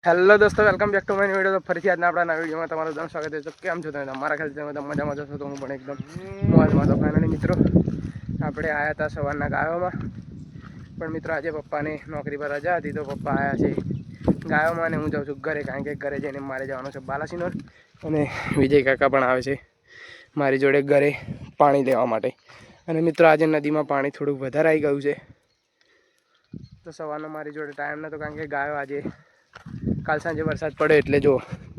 Hello દોસ્તો, welcome back to my new video. તો ફરીથી આજના આપણા નવા વિડીયોમાં તમારું એકદમ સ્વાગત છે. તો કેમ છો તમે? મારા ખ્યાલથી તમે મજામાં જશો તો હું પણ એકદમ મોજમાં. તો ફાઇનલી મિત્રો આપણે આવ્યા હતા સવારના ગાયોમાં, પણ મિત્રો આજે પપ્પાને નોકરી પર રજા હતી તો પપ્પા આવ્યા છે ગાયોમાં અને હું જાઉં છું ઘરે, કારણ કે ઘરે જઈને મારે જવાનું છે બાલાસિનોર. અને વિજય કાકા પણ આવે છે મારી જોડે ઘરે પાણી લેવા માટે. અને મિત્રો આજે નદીમાં પાણી થોડુંક વધારે આવી ગયું છે, તો સવારનો મારી જોડે ટાઈમ નહોતો, કારણ કે ગાયો આજે કાલ સાંજે વરસાદ પડે એટલે જો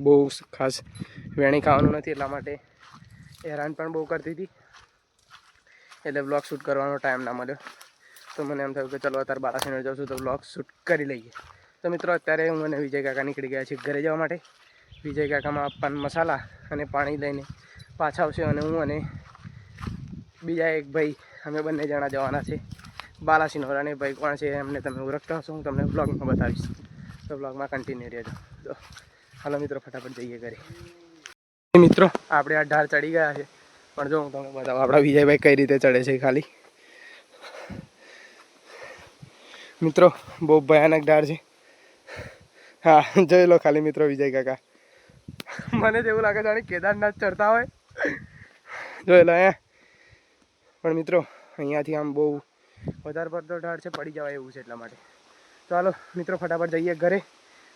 બહુ ખાસ વેણી ખાવાનું નથી, એટલા માટે હેરાન પણ બહુ કરતી હતી, એટલે બ્લોગ શૂટ કરવાનો ટાઈમ ના મળ્યો. તો મને એમ થયું કે ચલો અત્યારે બાલાસિનોર જાઉં છું તો બ્લોગ શૂટ કરી લઈએ. તો મિત્રો અત્યારે હું અને વિજય કાકા નીકળી ગયા છીએ ઘરે જવા માટે. વિજય કાકામાં પાન મસાલા અને પાણી લઈને પાછા આવશે, અને હું અને બીજા એક ભાઈ અમે બંને જણા જવાના છે બાલાસિનોર. અને ભાઈ કોણ છે એમને તમે ઓળખતા હશો, હું તમને બ્લોગમાં બતાવીશ, તો બ્લોગમાં કન્ટિન્યુ રહેજો. તો હાલો મિત્રો ફટાફટ જઈએ ઘરે. મિત્રો આપણે આ ઢાળ ચડી ગયા છે, પણ જો હું તમને બતાવું આપણા વિજયભાઈ કઈ રીતે ચડે છે. ખાલી મિત્રો બહુ ભયાનક ઢાળ છે. હા જોઈ લો ખાલી મિત્રો વિજય કાકા, મને તો એવું લાગે જાણે કેદારનાથ ચડતા હોય. જોઈ લો પણ મિત્રો અહીંયાથી આમ બહુ વધારે પડતો ઢાળ છે, પડી જવાય એવું છે, એટલા માટે. તો હાલો મિત્રો ફટાફટ જઈએ ઘરે,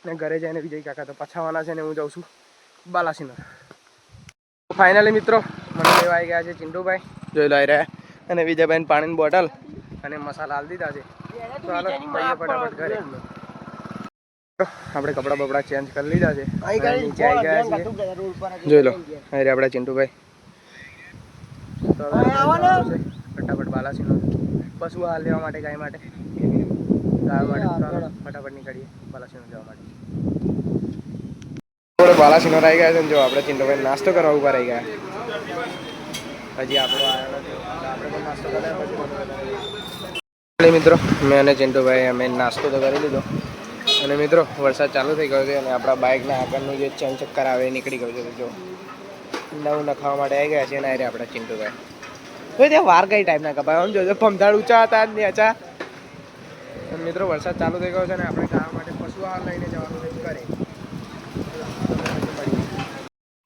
ને ઘરે જઈને વિજય કાકા તો પાછા આવવાના છે ને હું જાઉં છું બાલાસિનોર. ફાઇનલી મિત્રો મને લેવા આવી ગયા છે ચિંટુભાઈ, જોઈ લો આવી રહ્યા, અને વિજયભાઈને પાણીની બોટલ અને મસાલા હાલ દીધા છે. તો હાલો જઈએ ફટાફટ ઘરે. આપણે કપડાં બપડા ચેન્જ કરી લીધા છે, નીચે આવી ગયા છીએ. જોઈ લો અરે આપણા ચિંટુભાઈ. તો ફટાફટ બાલાસિનોર પશુ હાલ લેવા માટે, ગાય માટે, ગાય માટે. ફટાફટ નીકળીએ બાલાસિનોર જવા માટે. આપણે બાલાસિનોર આવી ગયા છે ને જો આપણે ચિંટુભાઈ નાસ્તો કરવા ઉભા રહી ગયા. હજી આપણો આવ્યો નથી, આપણે પણ નાસ્તો કર્યા મિત્રો. મેં અને ચિંટુભાઈ અમે નાસ્તો તો કરી લીધો, અને મિત્રો વરસાદ ચાલુ થઈ ગયો છે, અને આપણા બાઇકના આગળનું જે ચેન ચક્કર આવે એ નીકળી ગયું છે. જો નવું નખાવા માટે આવી ગયા છે ને અરે આપણા ચિંટુભાઈ. તો ત્યાં વાર કઈ ટાઈપના કપાય આમ જોજો, પમધાડ ઊંચા હતા નેચા. મિત્રો વરસાદ ચાલુ થઈ ગયો છે ને આપણે ગાવા માટે પશુ આહાર લઈને જવાનું છે ઘરે.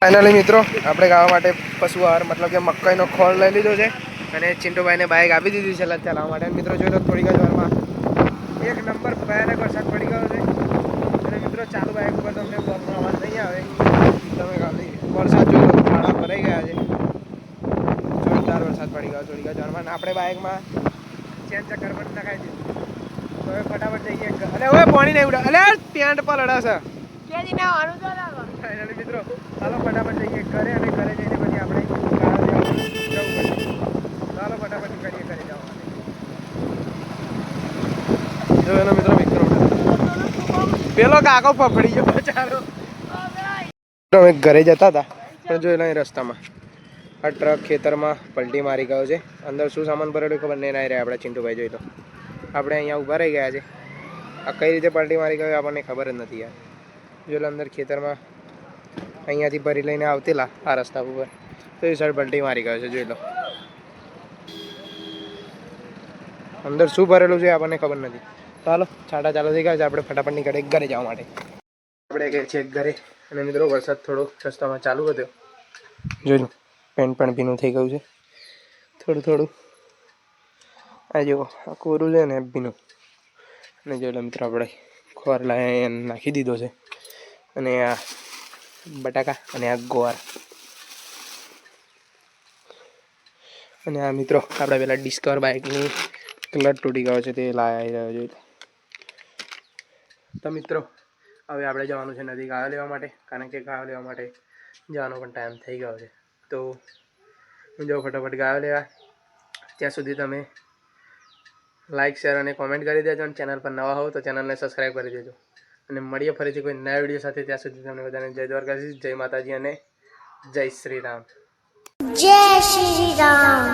ફાઇનલી મિત્રો આપણે ગાવા માટે પશુ આહાર મતલબ કે મકાઈનો ખોળ લઈ લીધો છે, અને ચિંટુભાઈને બાઇક આપી દીધી છે ચલાવવા માટે. મિત્રો જોઈ લો થોડીક જ વારમાં એક નંબર ભયાનક વરસાદ પડી ગયો છે, અને મિત્રો ચાલુ બાઇક ઉપર તમને બ્લોકનો અવાજ નહીં આવે. તમે ખાલી વરસાદ જોઈ લો, ખાડા ભરાઈ ગયા છે, જોરદાર વરસાદ પડી ગયો થોડીક જ વારમાં. આપણે બાઇકમાં ચેન ચક્કર પણ નખાઈ દીધું. તો હવે ફટાફટ જઈએ. અરે હવે પાણી નહીં ઉડા, અરે ટેન્ટ પર અડાશે. ફાઇનલી મિત્રો ચાલો ફટાફટ જઈએ ઘરે, અને ઘરે જઈને પછી આપણે જવું પડશે. ચાલો ફટાફટ નીકળીએ ઘરે જવા માટે. જો એનો મિત્રો પેલો કાકો ફફડી ગયો બચારો. અમે ઘરે જતા હતા પણ જોઈ લો રસ્તામાં આ ટ્રક ખેતરમાં પલટી મારી ગયો છે. અંદર શું સામાન ભરેલું ખબર નહીં રહ્યા આપણા ચિંટુભાઈ. જોઈ લો આપણે અહીંયા ઊભા રહી ગયા છે, આ કઈ રીતે પલટી મારી ગયો આપણને ખબર જ નથી યાર. જોઈ લો અંદર ખેતરમાં અહીંયાથી ભરી લઈને આવતેલા આ રસ્તા ઉપર, તો એ સાઈડ પલટી મારી ગયો છે. જોઈ લો અંદર શું ભરેલું છે આપણને ખબર નથી. ચાલો છાંટા ચાલુ થઈ ગયા છે, આપણે ફટાફટ નીકળે ઘરે જવા માટે. આપણે ગયા છીએ ઘરે, અને મિત્રો વરસાદ થોડો રસ્તામાં ચાલુ હતો. જોઈ લો પેન્ટ પણ ભીનું થઈ ગયું છે થોડું થોડું. આ જુઓ આ કોરું છે ને ભીનું. અને જોઈ લો મિત્રો આપણે ખોર નાખી દીધો છે, અને આ બટાકા અને આ ગોવાર, અને આ મિત્રો આપણે પેલા ડિસ્કવર બાઇકની કલર તૂટી ગયો છે તે લાવી રહ્યો છે. તો મિત્રો હવે આપણે જવાનું છે નદી ગાયો લેવા માટે, કારણ કે ગાયો લેવા માટે જવાનો પણ ટાઈમ થઈ ગયો છે. તો હું જાઉં ફટાફટ ગાયો લેવા. ત્યાં સુધી તમે લાઇક, શેર અને કોમેન્ટ કરી દેજો, અને ચેનલ પર નવા હોવ તો ચેનલને સબસ્ક્રાઈબ કરી દેજો. અને મળીએ ફરીથી કોઈ નવા વિડીયો સાથે. ત્યાં સુધી તમને બધાને જય દ્વારકાધીશ, જય માતાજી અને જય શ્રી રામ. જય શ્રી રામ.